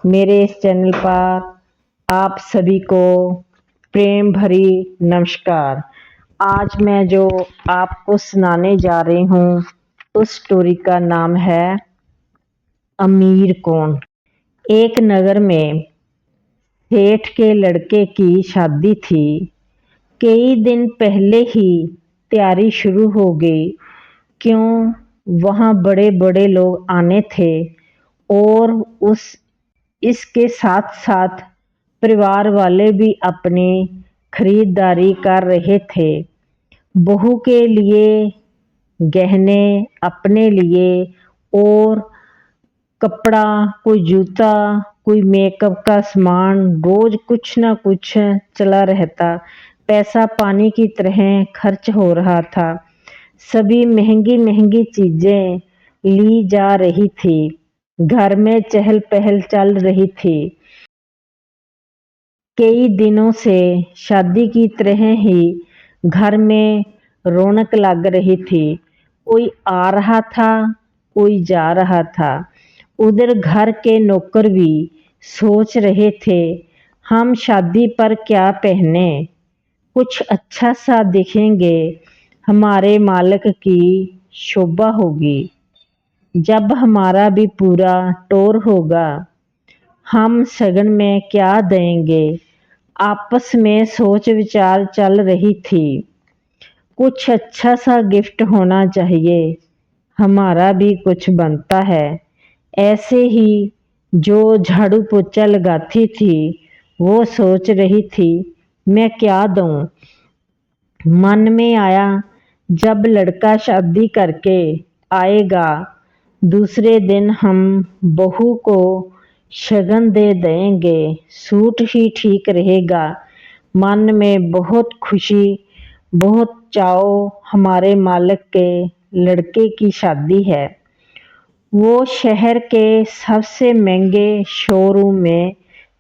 मेरे इस चैनल पर आप सभी को प्रेम भरी नमस्कार। आज मैं जो आपको सुनाने जा रही हूँ उस स्टोरी का नाम है अमीर कौन। एक नगर में सेठ के लड़के की शादी थी। कई दिन पहले ही तैयारी शुरू हो गई, क्यों वहाँ बड़े बड़े लोग आने थे और इसके साथ साथ परिवार वाले भी अपनी खरीदारी कर रहे थे। बहू के लिए गहने, अपने लिए और कपड़ा, कोई जूता, कोई मेकअप का सामान, रोज कुछ ना कुछ चला रहता। पैसा पानी की तरह खर्च हो रहा था। सभी महंगी महंगी चीजें ली जा रही थी। घर में चहल पहल चल रही थी। कई दिनों से शादी की तरह ही घर में रौनक लग रही थी। कोई आ रहा था, कोई जा रहा था। उधर घर के नौकर भी सोच रहे थे, हम शादी पर क्या पहने, कुछ अच्छा सा दिखेंगे, हमारे मालिक की शोभा होगी। जब हमारा भी पूरा टोर होगा, हम शगन में क्या देंगे। आपस में सोच विचार चल रही थी। कुछ अच्छा सा गिफ्ट होना चाहिए, हमारा भी कुछ बनता है। ऐसे ही जो झाड़ू पोछा लगाती थी वो सोच रही थी, मैं क्या दूं। मन में आया, जब लड़का शादी करके आएगा दूसरे दिन हम बहू को शगन दे देंगे, सूट ही ठीक रहेगा। मन में बहुत खुशी, बहुत चाव, हमारे मालिक के लड़के की शादी है। वो शहर के सबसे महंगे शोरूम में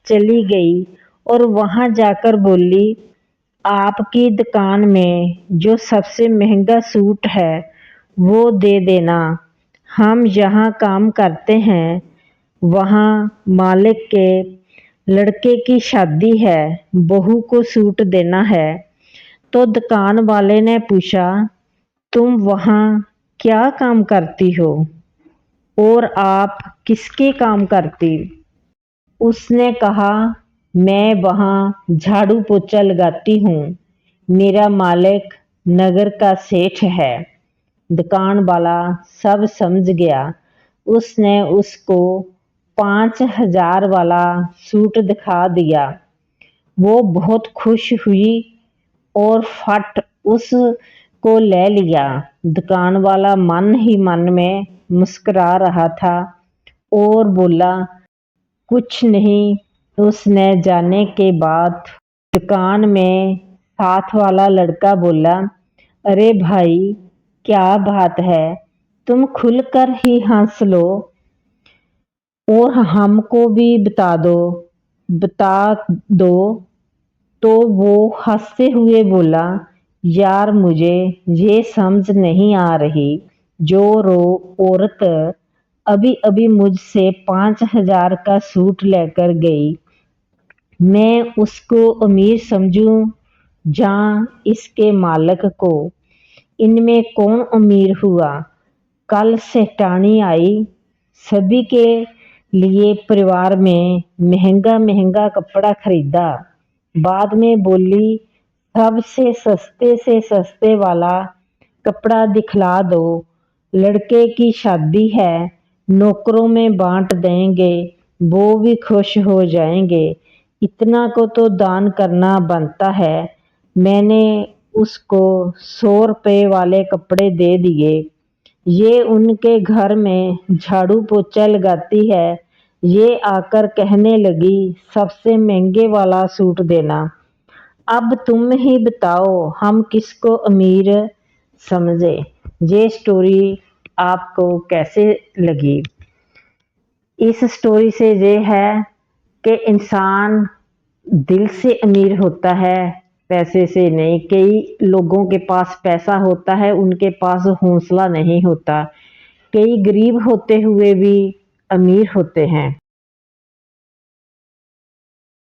चली गई और वहां जाकर बोली, आपकी दुकान में जो सबसे महंगा सूट है वो दे देना। हम यहाँ काम करते हैं, वहाँ मालिक के लड़के की शादी है, बहू को सूट देना है। तो दुकान वाले ने पूछा, तुम वहाँ क्या काम करती हो और आप किसके काम करती। उसने कहा, मैं वहाँ झाड़ू पोछा लगाती हूँ, मेरा मालिक नगर का सेठ है। दुकान वाला सब समझ गया। उसने उसको 5,000 वाला सूट दिखा दिया। वो बहुत खुश हुई और फट उसको ले लिया। दुकान वाला मन ही मन में मुस्कुरा रहा था और बोला, कुछ नहीं। उसने जाने के बाद दुकान में साथ वाला लड़का बोला, अरे भाई क्या बात है, तुम खुलकर ही हंस लो और हमको भी बता दो। तो वो हंसते हुए बोला, यार मुझे ये समझ नहीं आ रही, जो औरत अभी अभी मुझसे 5,000 का सूट लेकर गई, मैं उसको अमीर समझूं या इसके मालिक को। इनमें कौन अमीर हुआ। कल सेठानी आई, सभी के लिए परिवार में महंगा महंगा कपड़ा खरीदा। बाद में बोली, सबसे सस्ते से सस्ते वाला कपड़ा दिखला दो, लड़के की शादी है, नौकरों में बांट देंगे, वो भी खुश हो जाएंगे। इतना को तो दान करना बनता है। मैंने उसको 100 रुपए वाले कपड़े दे दिए। ये उनके घर में झाड़ू पोछा लगाती है, ये आकर कहने लगी सबसे महंगे वाला सूट देना। अब तुम ही बताओ, हम किसको अमीर समझे। ये स्टोरी आपको कैसे लगी। इस स्टोरी से ये है कि इंसान दिल से अमीर होता है, पैसे से नहीं। कई लोगों के पास पैसा होता है, उनके पास हौसला नहीं होता। कई गरीब होते हुए भी अमीर होते हैं।